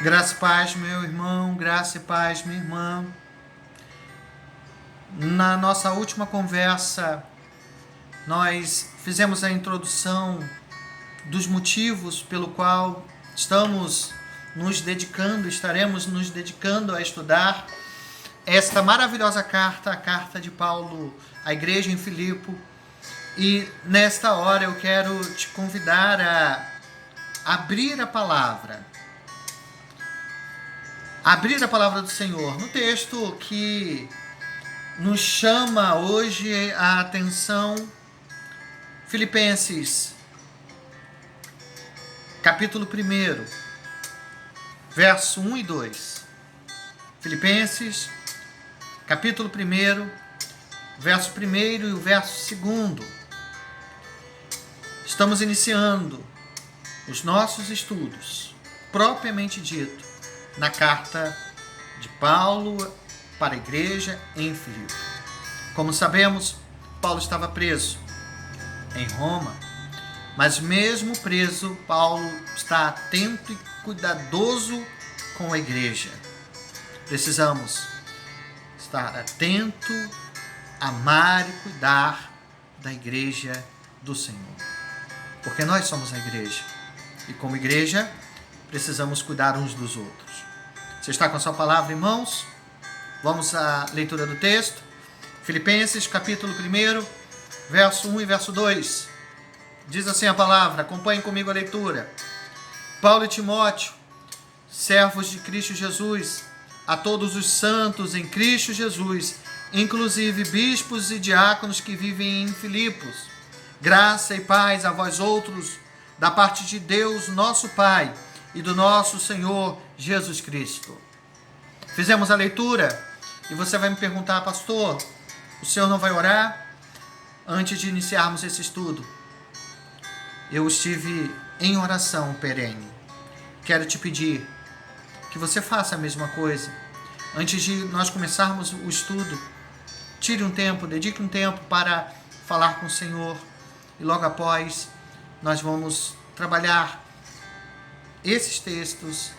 Graça e paz, meu irmão, graça e paz, minha irmã. Na nossa última conversa, nós fizemos a introdução dos motivos pelo qual estaremos nos dedicando a estudar esta maravilhosa carta, a carta de Paulo à igreja em Filipe. E nesta hora eu quero te convidar a abrir a palavra do Senhor no texto que nos chama hoje a atenção, Filipenses, capítulo 1, verso 1 e 2. Filipenses, capítulo 1, verso 1 e o verso 2. Estamos iniciando os nossos estudos, propriamente dito, na carta de Paulo para a igreja em Filipe. Como sabemos, Paulo estava preso em Roma, mas mesmo preso, Paulo está atento e cuidadoso com a igreja. Precisamos estar atento, amar e cuidar da igreja do Senhor, porque nós somos a igreja e como igreja precisamos cuidar uns dos outros. Você está com a sua palavra em mãos? Vamos à leitura do texto. Filipenses, capítulo 1, verso 1 e verso 2. Diz assim a palavra, acompanhem comigo a leitura. Paulo e Timóteo, servos de Cristo Jesus, a todos os santos em Cristo Jesus, inclusive bispos e diáconos que vivem em Filipos. Graça e paz a vós outros, da parte de Deus, nosso Pai, e do nosso Senhor Jesus Cristo. Fizemos a leitura e você vai me perguntar, pastor, o senhor não vai orar? Antes de iniciarmos esse estudo, eu estive em oração perene. Quero te pedir que você faça a mesma coisa. Antes de nós começarmos o estudo, tire um tempo, dedique um tempo para falar com o Senhor. E logo após, nós vamos trabalhar esses textos,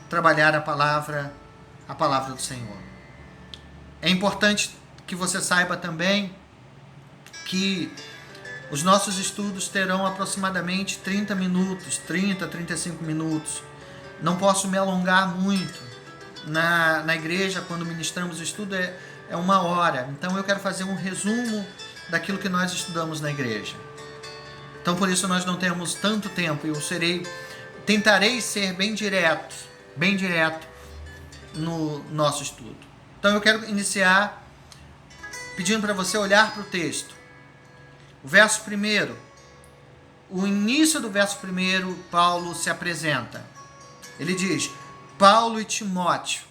trabalhar a palavra do Senhor. É importante que você saiba também que os nossos estudos terão aproximadamente 30 minutos, 35 minutos. Não posso me alongar muito. Na igreja, quando ministramos o estudo, é 1 hora. Então eu quero fazer um resumo daquilo que nós estudamos na igreja. Então por isso nós não temos tanto tempo. Tentarei ser bem direto no nosso estudo. Então eu quero iniciar pedindo para você olhar para o texto. O verso 1, o início do verso 1, Paulo se apresenta. Ele diz, Paulo e Timóteo.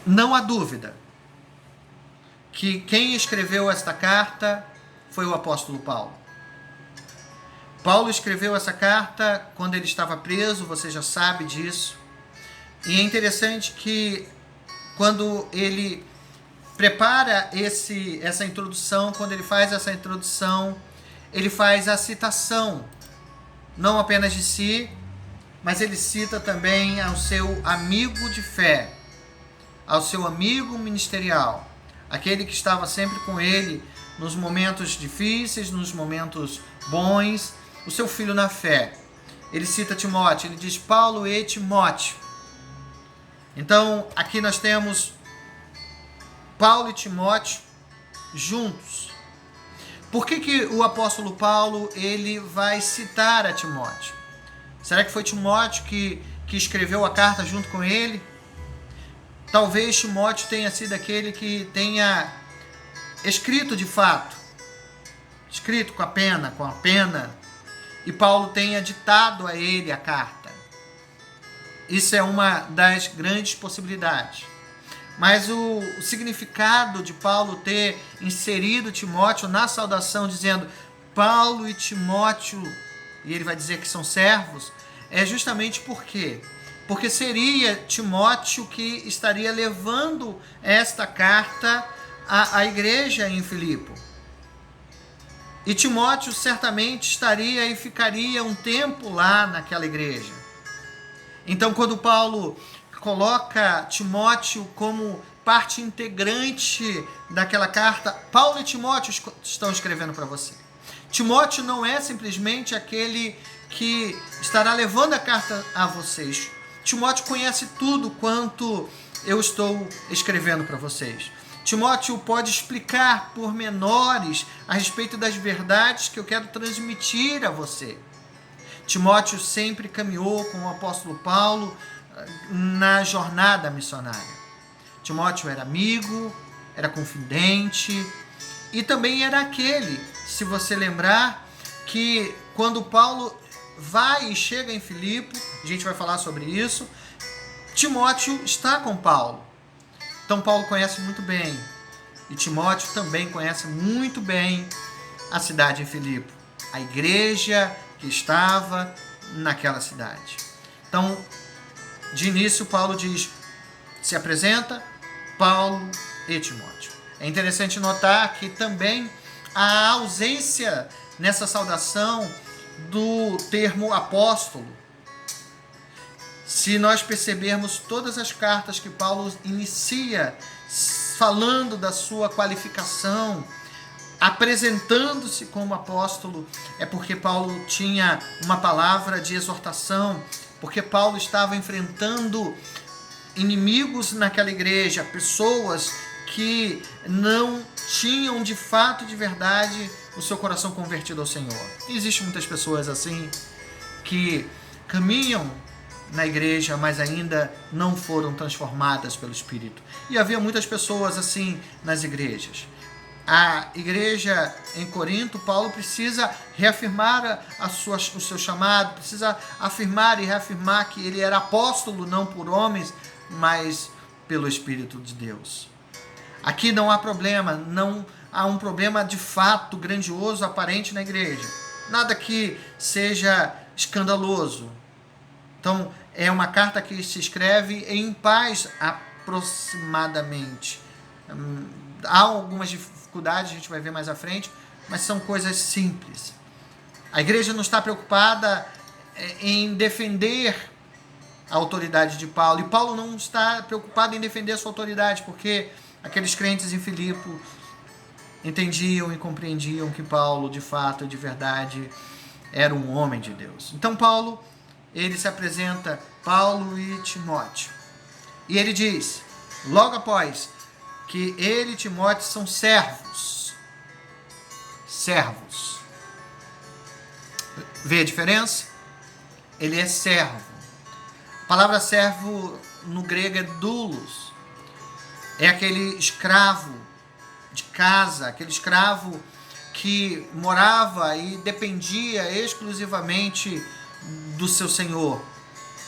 Não há dúvida que quem escreveu esta carta foi o apóstolo Paulo. Paulo escreveu essa carta quando ele estava preso, você já sabe disso. E é interessante que quando ele prepara essa introdução, quando ele faz essa introdução, ele faz a citação, não apenas de si, mas ele cita também ao seu amigo de fé, ao seu amigo ministerial, aquele que estava sempre com ele nos momentos difíceis, nos momentos bons, o seu filho na fé. Ele cita Timóteo, ele diz Paulo e Timóteo. Então, aqui nós temos Paulo e Timóteo juntos. Por que o apóstolo Paulo ele vai citar a Timóteo? Será que foi Timóteo que escreveu a carta junto com ele? Talvez Timóteo tenha sido aquele que tenha escrito de fato, escrito com a pena, e Paulo tenha ditado a ele a carta. Isso é uma das grandes possibilidades. Mas o significado de Paulo ter inserido Timóteo na saudação, dizendo Paulo e Timóteo, e ele vai dizer que são servos, é justamente porque seria Timóteo que estaria levando esta carta à igreja em Filipe. E Timóteo certamente estaria e ficaria um tempo lá naquela igreja. Então, quando Paulo coloca Timóteo como parte integrante daquela carta, Paulo e Timóteo estão escrevendo para você. Timóteo não é simplesmente aquele que estará levando a carta a vocês. Timóteo conhece tudo quanto eu estou escrevendo para vocês. Timóteo pode explicar pormenores a respeito das verdades que eu quero transmitir a você. Timóteo sempre caminhou com o apóstolo Paulo na jornada missionária. Timóteo era amigo, era confidente e também era aquele, se você lembrar, que quando Paulo vai e chega em Filipe, a gente vai falar sobre isso, Timóteo está com Paulo. Então Paulo conhece muito bem e Timóteo também conhece muito bem a cidade em Filipe, a igreja que estava naquela cidade. Então, de início, Paulo se apresenta, Paulo e Timóteo. É interessante notar que também há ausência nessa saudação do termo apóstolo. Se nós percebermos todas as cartas que Paulo inicia falando da sua qualificação, apresentando-se como apóstolo, é porque Paulo tinha uma palavra de exortação, porque Paulo estava enfrentando inimigos naquela igreja, pessoas que não tinham de fato, de verdade, o seu coração convertido ao Senhor. Existem muitas pessoas assim que caminham na igreja, mas ainda não foram transformadas pelo Espírito. E havia muitas pessoas assim nas igrejas. A igreja em Corinto, Paulo precisa reafirmar o seu chamado, precisa afirmar e reafirmar que ele era apóstolo não por homens, mas pelo Espírito de Deus. Aqui não há problema, não há um problema de fato grandioso aparente na igreja. Nada que seja escandaloso. Então, é uma carta que se escreve em paz aproximadamente. Há algumas dificuldades, a gente vai ver mais à frente, mas são coisas simples. A igreja não está preocupada em defender a autoridade de Paulo, e Paulo não está preocupado em defender a sua autoridade, porque aqueles crentes em Filipe entendiam e compreendiam que Paulo, de fato, de verdade, era um homem de Deus. Então Paulo, ele se apresenta, Paulo e Timóteo, e ele diz, logo após, que ele e Timóteo são servos. Servos. Vê a diferença? Ele é servo. A palavra servo no grego é doulos. É aquele escravo de casa, aquele escravo que morava e dependia exclusivamente do seu senhor.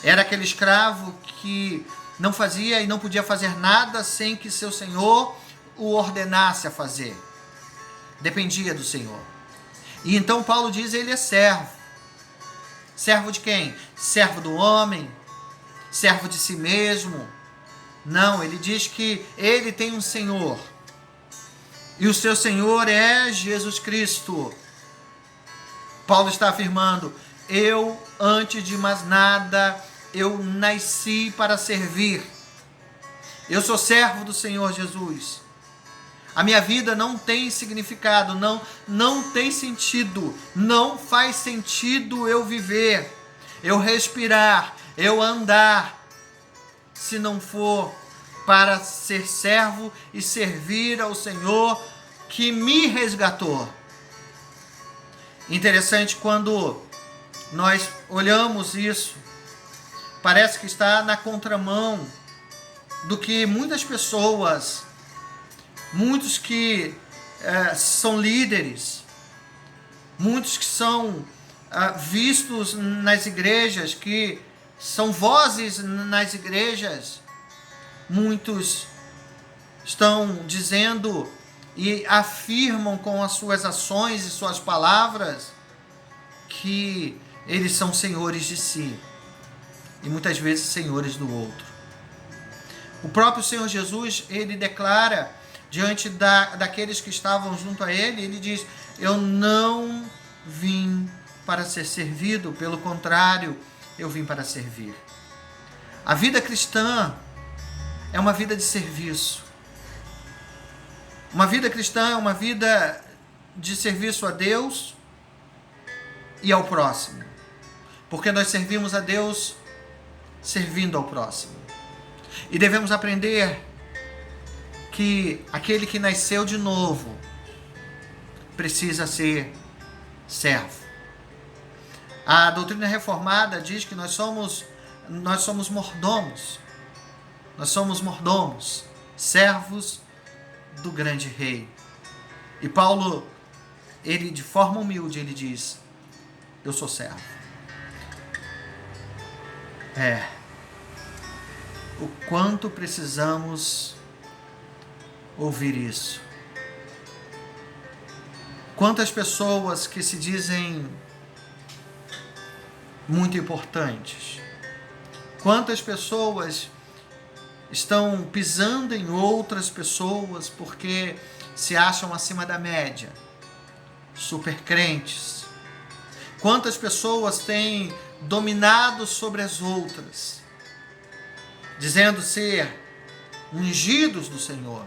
Era aquele escravo que não fazia e não podia fazer nada sem que seu senhor o ordenasse a fazer. Dependia do Senhor. E então Paulo diz, ele é servo. Servo de quem? Servo do homem? Servo de si mesmo? Não, ele diz que ele tem um Senhor. E o seu Senhor é Jesus Cristo. Paulo está afirmando, eu, antes de mais nada, eu nasci para servir. Eu sou servo do Senhor Jesus. A minha vida não tem significado, não tem sentido, não faz sentido eu viver, eu respirar, eu andar, se não for para ser servo e servir ao Senhor que me resgatou. Interessante quando nós olhamos isso, parece que está na contramão do que muitas pessoas, muitos que são líderes, muitos que são vistos nas igrejas, que são vozes nas igrejas, muitos estão dizendo e afirmam com as suas ações e suas palavras que eles são senhores de si e muitas vezes senhores do outro. O próprio Senhor Jesus, ele declara diante daqueles que estavam junto a ele, ele diz, eu não vim para ser servido, pelo contrário, eu vim para servir. A vida cristã é uma vida de serviço. Uma vida cristã é uma vida de serviço a Deus e ao próximo. Porque nós servimos a Deus servindo ao próximo. E devemos aprender que aquele que nasceu de novo precisa ser servo. A doutrina reformada diz que nós somos mordomos. Nós somos mordomos, servos do grande rei. E Paulo, ele de forma humilde, ele diz: eu sou servo. O quanto precisamos ouvir isso. Quantas pessoas que se dizem muito importantes, quantas pessoas estão pisando em outras pessoas porque se acham acima da média, super crentes. Quantas pessoas têm dominado sobre as outras, dizendo ser ungidos do Senhor.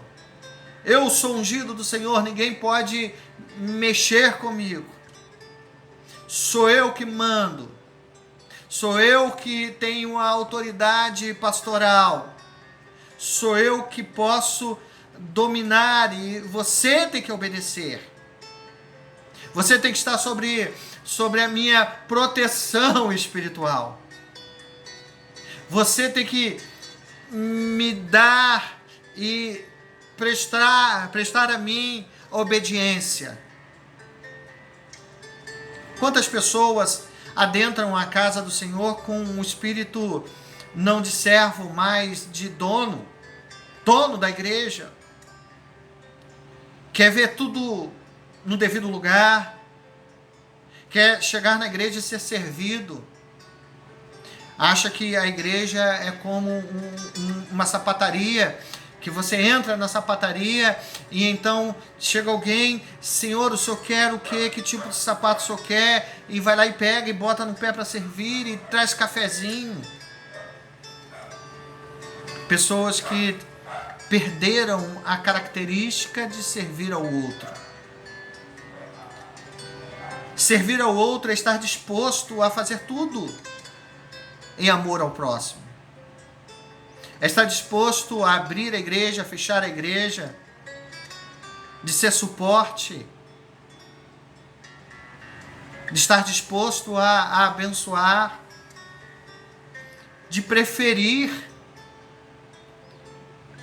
Eu sou ungido do Senhor, ninguém pode mexer comigo. Sou eu que mando. Sou eu que tenho a autoridade pastoral. Sou eu que posso dominar e você tem que obedecer. Você tem que estar sobre a minha proteção espiritual. Você tem que me dar e prestar a mim obediência. Quantas pessoas adentram a casa do Senhor com um espírito não de servo, mas de dono da igreja. Quer ver tudo no devido lugar, quer chegar na igreja e ser servido. Acha que a igreja é como uma sapataria, que você entra na sapataria e então chega alguém: Senhor, o senhor quer o quê? Que tipo de sapato o senhor quer? E vai lá e pega e bota no pé para servir e traz cafezinho. Pessoas que perderam a característica de servir ao outro. Servir ao outro é estar disposto a fazer tudo em amor ao próximo. É estar disposto a abrir a igreja, a fechar a igreja, de ser suporte, de estar disposto a abençoar, de preferir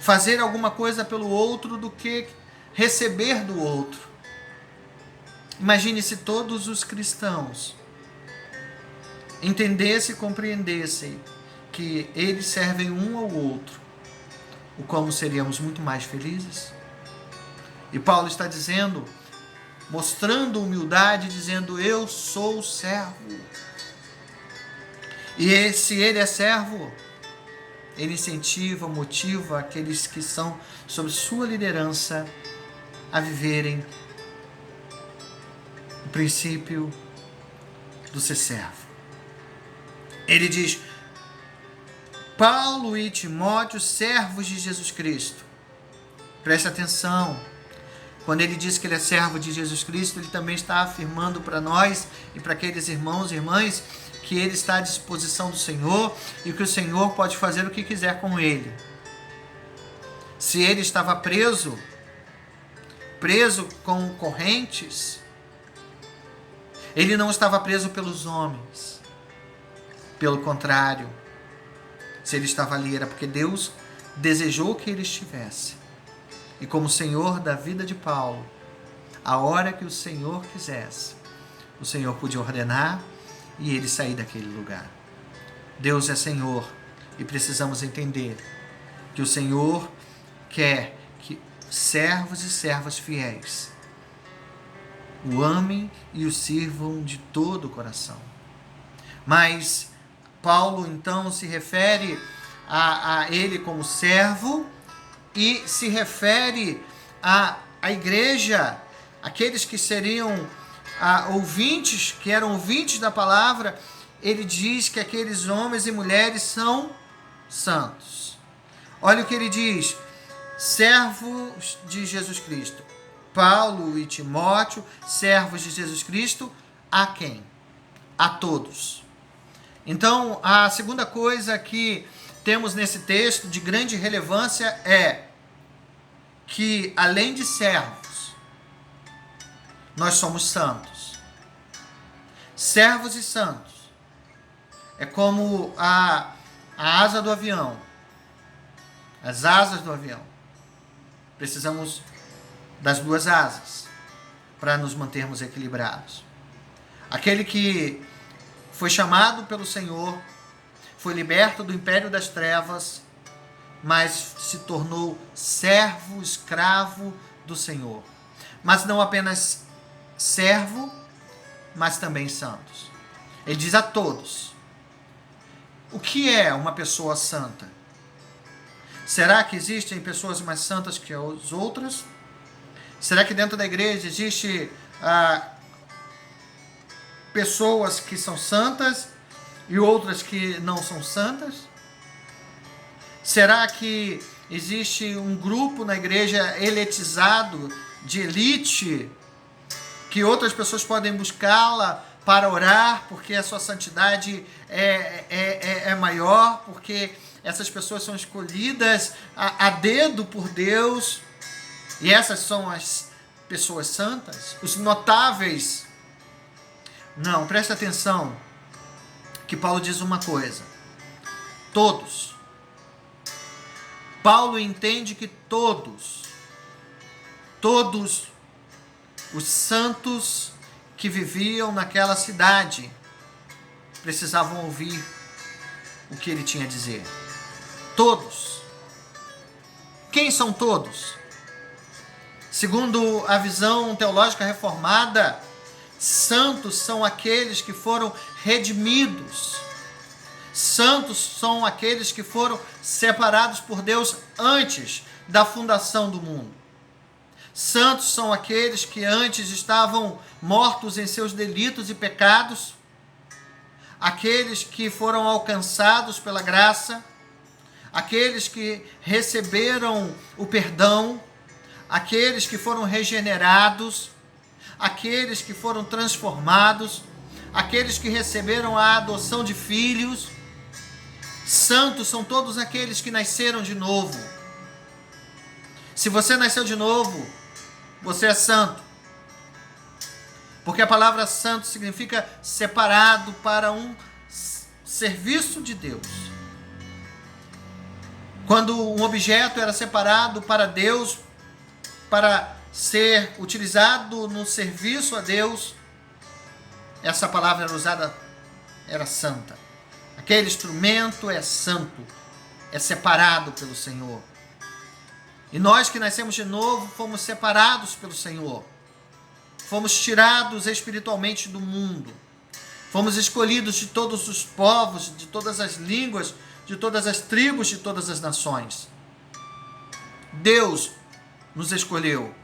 fazer alguma coisa pelo outro do que receber do outro. Imagine se todos os cristãos entendessem e compreendessem que eles servem um ao outro, o como seríamos muito mais felizes. E Paulo está dizendo, mostrando humildade, dizendo: eu sou servo. E se ele é servo, ele incentiva, motiva aqueles que são sob sua liderança a viverem o princípio do ser servo. Ele diz: Paulo e Timóteo, servos de Jesus Cristo. Preste atenção. Quando ele diz que ele é servo de Jesus Cristo, ele também está afirmando para nós e para aqueles irmãos e irmãs que ele está à disposição do Senhor e que o Senhor pode fazer o que quiser com ele. Se ele estava preso com correntes, ele não estava preso pelos homens. Pelo contrário, se ele estava ali era porque Deus desejou que ele estivesse. E como Senhor da vida de Paulo, a hora que o Senhor quisesse, o Senhor podia ordenar e ele sair daquele lugar. Deus é Senhor e precisamos entender que o Senhor quer que servos e servas fiéis o amem e o sirvam de todo o coração. Mas Paulo então se refere a ele como servo e se refere à igreja, aqueles que seriam ouvintes, que eram ouvintes da palavra. Ele diz que aqueles homens e mulheres são santos. Olha o que ele diz: servos de Jesus Cristo. Paulo e Timóteo, servos de Jesus Cristo, a quem? A todos. Então, a segunda coisa que temos nesse texto de grande relevância é que, além de servos, nós somos santos. Servos e santos. É como a asa do avião. As asas do avião. Precisamos das duas asas para nos mantermos equilibrados. Aquele que foi chamado pelo Senhor, foi liberto do império das trevas, mas se tornou servo, escravo do Senhor. Mas não apenas servo, mas também santos. Ele diz a todos: o que é uma pessoa santa? Será que existem pessoas mais santas que as outras? Será que dentro da igreja existe pessoas que são santas e outras que não são santas? Será que existe um grupo na igreja elitizado, de elite, que outras pessoas podem buscá-la para orar, porque a sua santidade é maior, porque essas pessoas são escolhidas a dedo por Deus, e essas são as pessoas santas, os notáveis? Não, presta atenção, que Paulo diz uma coisa: todos. Paulo entende que todos os santos que viviam naquela cidade precisavam ouvir o que ele tinha a dizer. Todos. Quem são todos? Segundo a visão teológica reformada, santos são aqueles que foram redimidos. Santos são aqueles que foram separados por Deus antes da fundação do mundo. Santos são aqueles que antes estavam mortos em seus delitos e pecados, aqueles que foram alcançados pela graça, aqueles que receberam o perdão, aqueles que foram regenerados, aqueles que foram transformados, aqueles que receberam a adoção de filhos. Santos são todos aqueles que nasceram de novo. Se você nasceu de novo, você é santo. Porque a palavra santo significa separado para um serviço de Deus. Quando um objeto era separado para Deus, para ser utilizado no serviço a Deus, essa palavra era usada, era santa. Aquele instrumento é santo, é separado pelo Senhor. E nós que nascemos de novo, fomos separados pelo Senhor. Fomos tirados espiritualmente do mundo. Fomos escolhidos de todos os povos, de todas as línguas, de todas as tribos, de todas as nações. Deus nos escolheu.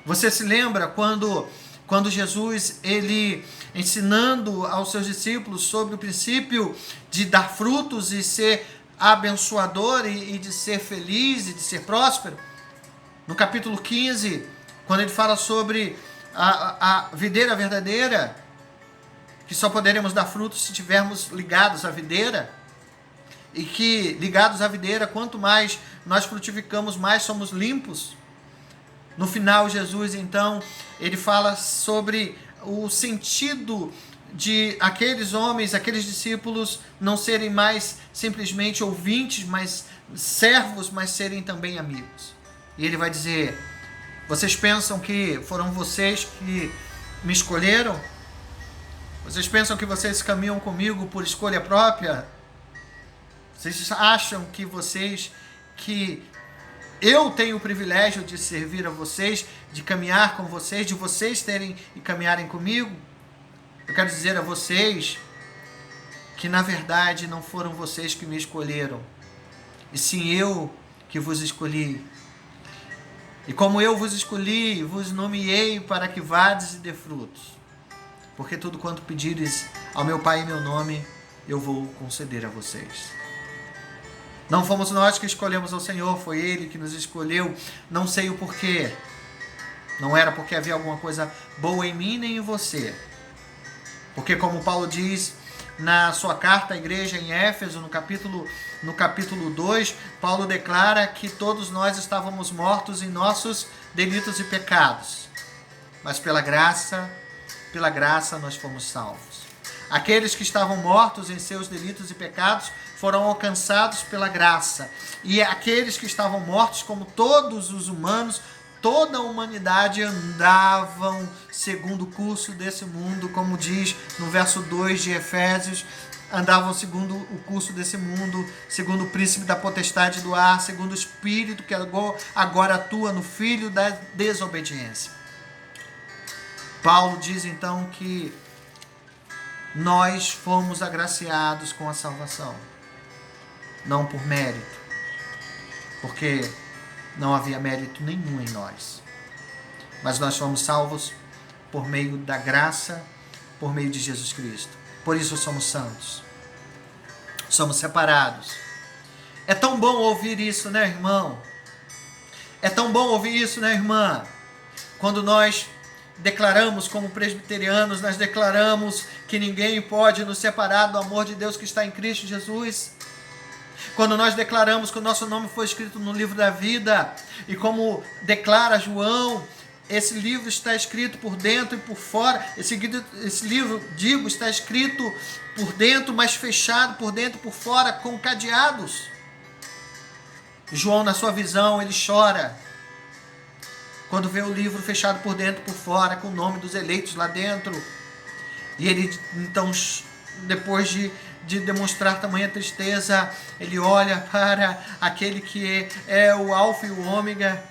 Você se lembra quando Jesus, ele ensinando aos seus discípulos sobre o princípio de dar frutos e ser abençoador e de ser feliz e de ser próspero? No capítulo 15, quando ele fala sobre a videira verdadeira, que só poderemos dar frutos se estivermos ligados à videira, e que ligados à videira, quanto mais nós frutificamos, mais somos limpos. No final, Jesus, então, ele fala sobre o sentido de aqueles homens, aqueles discípulos, não serem mais simplesmente ouvintes, mas servos, mas serem também amigos. E ele vai dizer: vocês pensam que foram vocês que me escolheram? Vocês pensam que vocês caminham comigo por escolha própria? Vocês acham que eu tenho o privilégio de servir a vocês, de caminhar com vocês, de vocês terem e caminharem comigo? Eu quero dizer a vocês que, na verdade, não foram vocês que me escolheram, e sim eu que vos escolhi. E como eu vos escolhi, vos nomeei para que vades e dê frutos. Porque tudo quanto pedires ao meu Pai em meu nome, eu vou conceder a vocês. Não fomos nós que escolhemos ao Senhor, foi Ele que nos escolheu. Não sei o porquê. Não era porque havia alguma coisa boa em mim nem em você. Porque como Paulo diz na sua carta à igreja em Éfeso, no capítulo 2, Paulo declara que todos nós estávamos mortos em nossos delitos e pecados. Mas pela graça nós fomos salvos. Aqueles que estavam mortos em seus delitos e pecados foram alcançados pela graça. E aqueles que estavam mortos, como todos os humanos, toda a humanidade andavam segundo o curso desse mundo, como diz no verso 2 de Efésios, andavam segundo o curso desse mundo, segundo o príncipe da potestade do ar, segundo o espírito que agora atua no filho da desobediência. Paulo diz então que nós fomos agraciados com a salvação, não por mérito, porque não havia mérito nenhum em nós, mas nós fomos salvos por meio da graça, por meio de Jesus Cristo. Por isso somos santos, somos separados. É tão bom ouvir isso, né, irmão? É tão bom ouvir isso, né, irmã? Quando nós declaramos como presbiterianos, nós declaramos que ninguém pode nos separar do amor de Deus que está em Cristo Jesus. Quando nós declaramos que o nosso nome foi escrito no livro da vida, e como declara João, esse livro está escrito por dentro e por fora, esse livro, está escrito por dentro, mas fechado por dentro e por fora, com cadeados. João, na sua visão, ele chora quando vê o livro fechado por dentro e por fora, com o nome dos eleitos lá dentro. E ele, então, depois de demonstrar tamanha tristeza, ele olha para aquele que é o alfa e o ômega,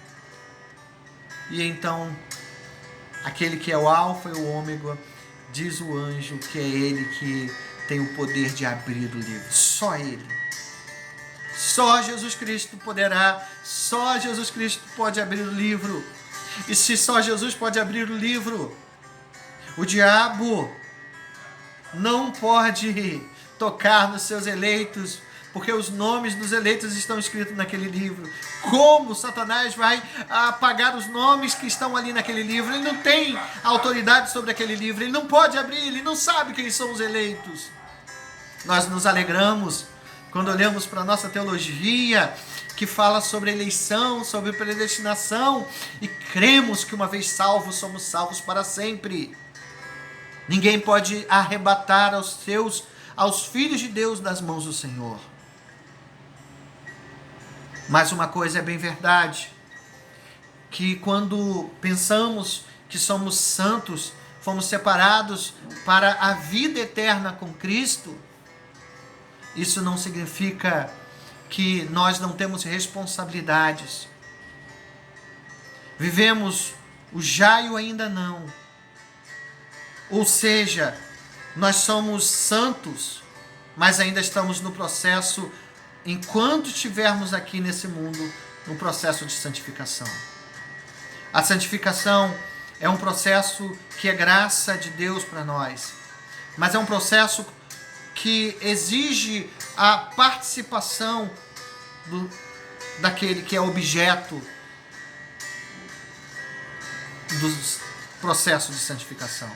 e então, aquele que é o alfa e o ômega, diz o anjo que é ele que tem o poder de abrir o livro, só ele. Só Jesus Cristo poderá, só Jesus Cristo pode abrir o livro. E se só Jesus pode abrir o livro, o diabo não pode tocar nos seus eleitos, porque os nomes dos eleitos estão escritos naquele livro. Como Satanás vai apagar os nomes que estão ali naquele livro? Ele não tem autoridade sobre aquele livro, ele não pode abrir, ele não sabe quem são os eleitos. Nós nos alegramos quando olhamos para a nossa teologia, que fala sobre eleição, sobre predestinação, e cremos que uma vez salvos, somos salvos para sempre. Ninguém pode arrebatar aos filhos de Deus das mãos do Senhor. Mas uma coisa é bem verdade, que quando pensamos que somos santos, fomos separados para a vida eterna com Cristo, isso não significa que nós não temos responsabilidades. Vivemos o já e o ainda não. Ou seja, nós somos santos, mas ainda estamos no processo, enquanto estivermos aqui nesse mundo, no processo de santificação. A santificação é um processo que é graça de Deus para nós, mas é um processo que exige a participação daquele que é objeto dos processos de santificação.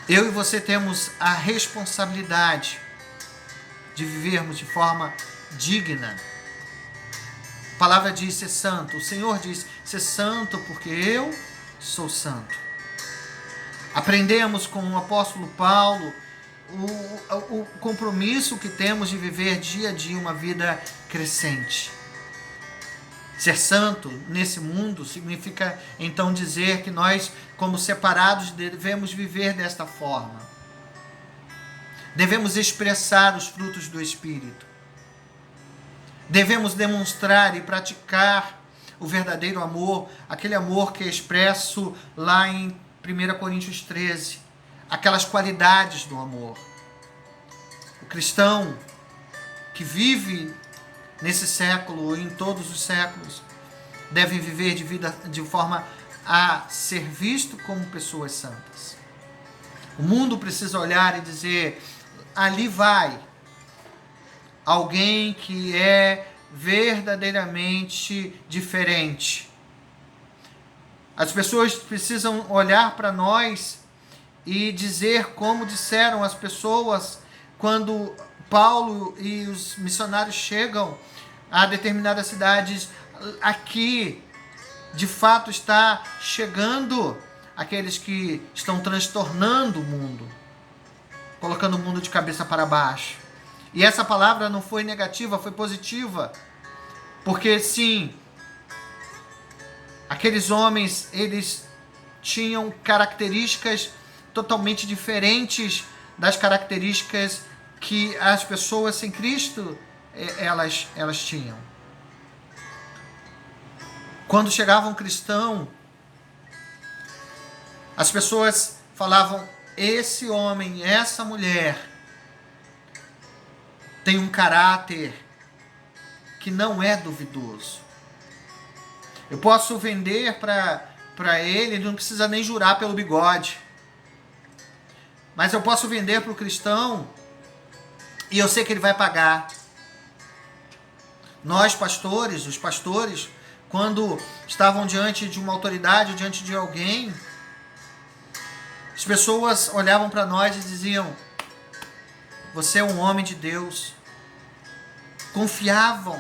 Eu e você temos a responsabilidade de vivermos de forma digna. A palavra diz ser santo, o Senhor diz ser santo porque eu sou santo. Aprendemos com o apóstolo Paulo o compromisso que temos de viver dia a dia uma vida crescente. Ser santo nesse mundo significa então dizer que nós, como separados, devemos viver desta forma. Devemos expressar os frutos do Espírito. Devemos demonstrar e praticar o verdadeiro amor, aquele amor que é expresso lá em 1 Coríntios 13. Aquelas qualidades do amor. O cristão que vive nesse século ou em todos os séculos deve viver de forma a ser visto como pessoas santas. O mundo precisa olhar e dizer: ali vai alguém que é verdadeiramente diferente. As pessoas precisam olhar para nós e dizer como disseram as pessoas quando Paulo e os missionários chegam a determinadas cidades: aqui de fato está chegando aqueles que estão transtornando o mundo, colocando o mundo de cabeça para baixo. E essa palavra não foi negativa, foi positiva. Porque sim, aqueles homens, eles tinham características totalmente diferentes das características que as pessoas sem Cristo elas tinham. Quando chegava um cristão, as pessoas falavam: esse homem, essa mulher tem um caráter que não é duvidoso. Eu posso vender para ele, ele não precisa nem jurar pelo bigode. Mas eu posso vender para o cristão e eu sei que ele vai pagar. Nós, pastores, os pastores, quando estavam diante de uma autoridade, diante de alguém, as pessoas olhavam para nós e diziam: você é um homem de Deus. Confiavam.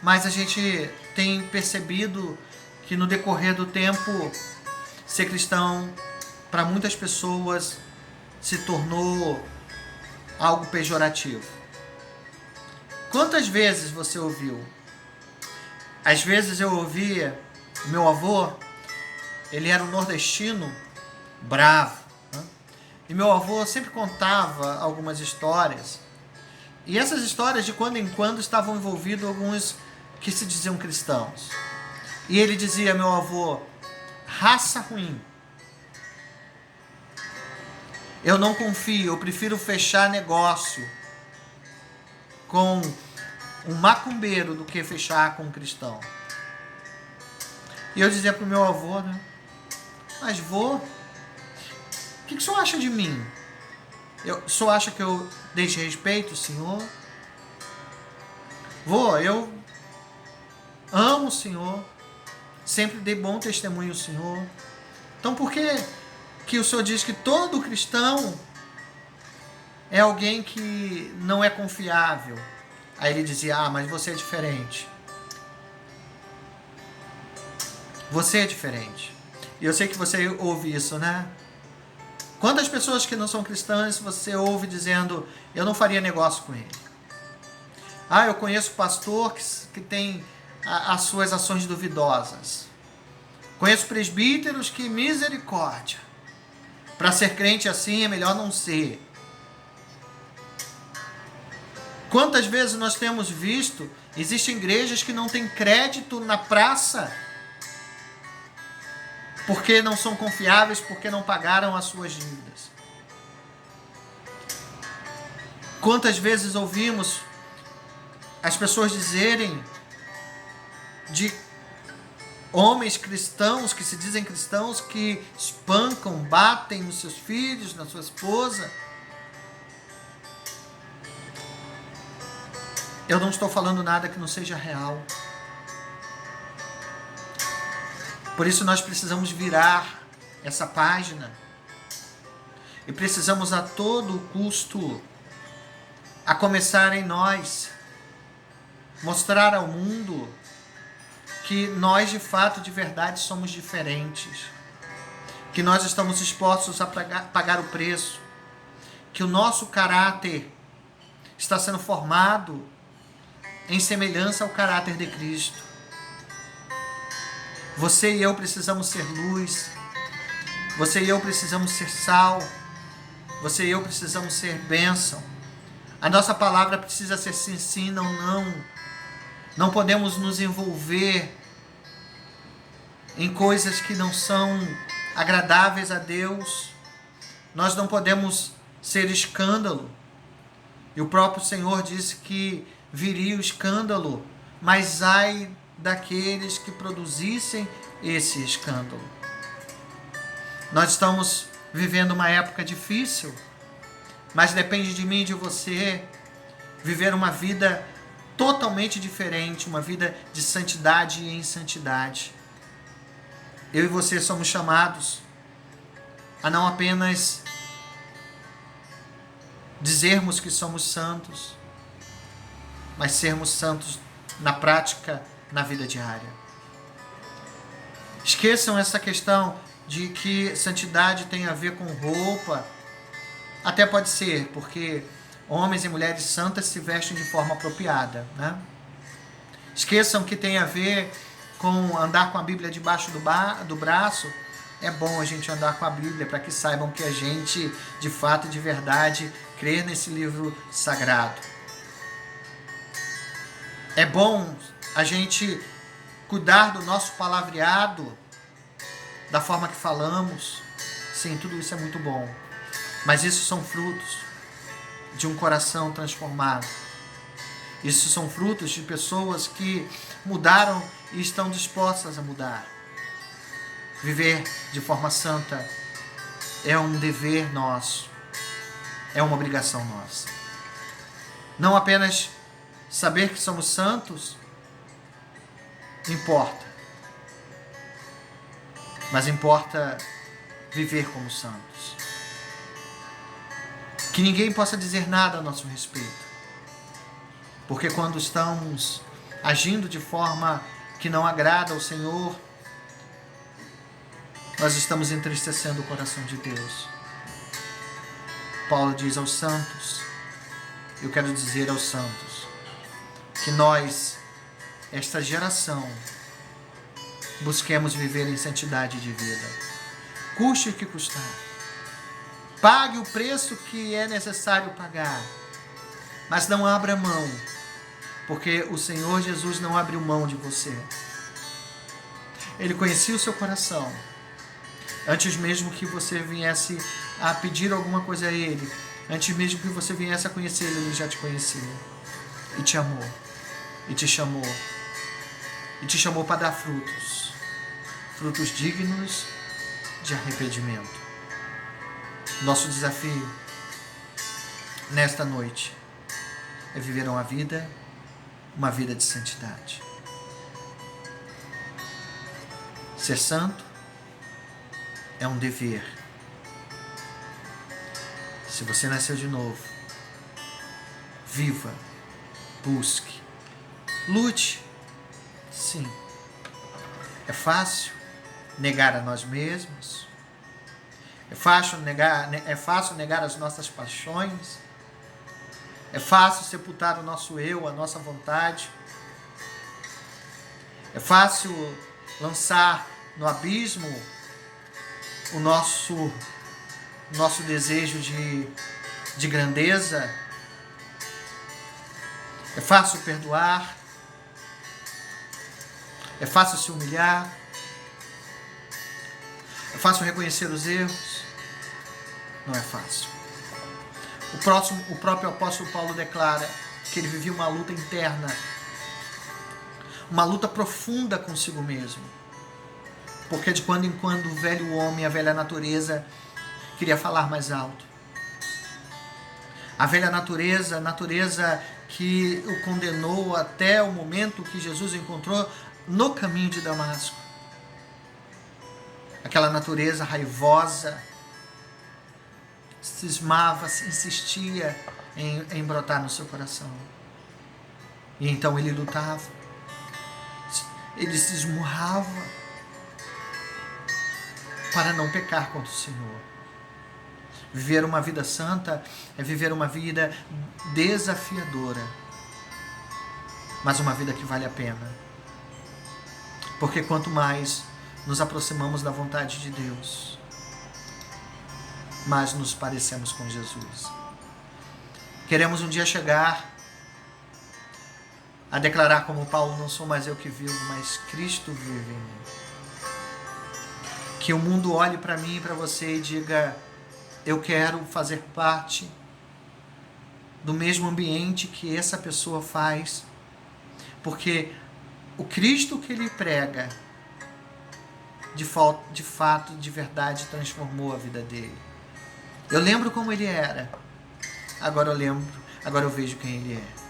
Mas a gente tem percebido que no decorrer do tempo, ser cristão, para muitas pessoas, se tornou algo pejorativo. Quantas vezes você ouviu? Às vezes eu ouvia meu avô, ele era um nordestino bravo, né? E meu avô sempre contava algumas histórias. E essas histórias, de quando em quando, estavam envolvidos alguns que se diziam cristãos. E ele dizia, meu avô: raça ruim. Eu não confio, eu prefiro fechar negócio com um macumbeiro do que fechar com um cristão. E eu dizia para o meu avô, né? Mas vô, o que o senhor acha de mim? O senhor acha que eu desrespeito o senhor? Vô, eu amo o senhor, sempre dei bom testemunho ao senhor. Então por que o senhor diz que todo cristão é alguém que não é confiável? Aí ele dizia: ah, mas você é diferente. Você é diferente. E eu sei que você ouve isso, né? Quantas pessoas que não são cristãs você ouve dizendo: eu não faria negócio com ele? Ah, eu conheço pastor que tem as suas ações duvidosas. Conheço presbíteros que, misericórdia, para ser crente assim é melhor não ser. Quantas vezes nós temos visto, existem igrejas que não têm crédito na praça porque não são confiáveis, porque não pagaram as suas dívidas. Quantas vezes ouvimos as pessoas dizerem de homens cristãos, que se dizem cristãos, que espancam, batem nos seus filhos, na sua esposa. Eu não estou falando nada que não seja real. Por isso nós precisamos virar essa página e precisamos a todo custo, a começar em nós, mostrar ao mundo que nós de fato, de verdade, somos diferentes, que nós estamos dispostos a pagar o preço, que o nosso caráter está sendo formado em semelhança ao caráter de Cristo. Você e eu precisamos ser luz. Você e eu precisamos ser sal. Você e eu precisamos ser bênção. A nossa palavra precisa ser sim, sim, não, não. Não podemos nos envolver em coisas que não são agradáveis a Deus. Nós não podemos ser escândalo. E o próprio Senhor disse que viria o escândalo, mas ai daqueles que produzissem esse escândalo. Nós estamos vivendo uma época difícil, mas depende de mim e de você viver uma vida totalmente diferente, uma vida de santidade e em santidade. Eu e você somos chamados a não apenas dizermos que somos santos, mas sermos santos na prática, na vida diária. Esqueçam essa questão de que santidade tem a ver com roupa. Até pode ser, porque homens e mulheres santas se vestem de forma apropriada, né? Esqueçam que tem a ver com andar com a Bíblia debaixo do braço. É bom a gente andar com a Bíblia para que saibam que a gente, de fato e de verdade, crê nesse livro sagrado. É bom a gente cuidar do nosso palavreado, da forma que falamos. Sim, tudo isso é muito bom. Mas isso são frutos de um coração transformado. Isso são frutos de pessoas que mudaram e estão dispostas a mudar. Viver de forma santa é um dever nosso, é uma obrigação nossa. Não apenas saber que somos santos importa, mas importa viver como santos. Que ninguém possa dizer nada a nosso respeito. Porque quando estamos agindo de forma que não agrada ao Senhor, nós estamos entristecendo o coração de Deus. Paulo diz aos santos, eu quero dizer aos santos, que nós, esta geração, busquemos viver em santidade de vida. Custe o que custar. Pague o preço que é necessário pagar. Mas não abra mão, porque o Senhor Jesus não abriu mão de você. Ele conhecia o seu coração. Antes mesmo que você viesse a pedir alguma coisa a Ele, antes mesmo que você viesse a conhecer Ele, Ele já te conhecia. E te amou. E te chamou. E te chamou para dar frutos. Frutos dignos de arrependimento. Nosso desafio nesta noite é viver uma vida de santidade. Ser santo é um dever. Se você nasceu de novo, viva, busque, lute. Sim. É fácil negar a nós mesmos. É fácil negar as nossas paixões. É fácil sepultar o nosso eu, a nossa vontade. É fácil lançar no abismo o nosso desejo de grandeza. É fácil perdoar. É fácil se humilhar. É fácil reconhecer os erros. Não é fácil. O próprio apóstolo Paulo declara que ele vivia uma luta interna, uma luta profunda consigo mesmo. Porque de quando em quando o velho homem, a velha natureza, queria falar mais alto. A velha natureza, a natureza que o condenou até o momento que Jesus o encontrou no caminho de Damasco. Aquela natureza raivosa, cismava, insistia em brotar no seu coração. E então ele lutava. Ele se esmurrava para não pecar contra o Senhor. Viver uma vida santa é viver uma vida desafiadora, mas uma vida que vale a pena. Porque quanto mais nos aproximamos da vontade de Deus, mais nos parecemos com Jesus. Queremos um dia chegar a declarar como Paulo, não sou mais eu que vivo, mas Cristo vive em mim. Que o mundo olhe para mim e para você e diga, eu quero fazer parte do mesmo ambiente que essa pessoa faz, porque o Cristo que ele prega, de fato, de verdade, transformou a vida dele. Eu lembro como ele era, agora eu lembro, agora eu vejo quem Ele é.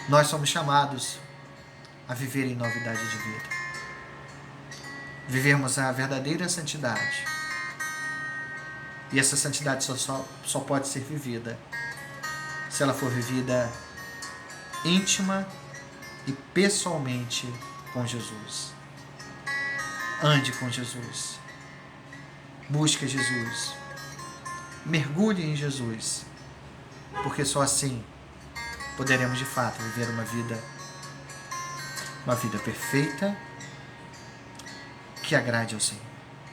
Nós somos chamados a viver em novidade de vida. Vivermos a verdadeira santidade. E essa santidade só pode ser vivida se ela for vivida íntima e pessoalmente com Jesus. Ande com Jesus. Busque Jesus. Mergulhe em Jesus. Porque só assim poderemos de fato viver uma vida perfeita que agrade ao Senhor.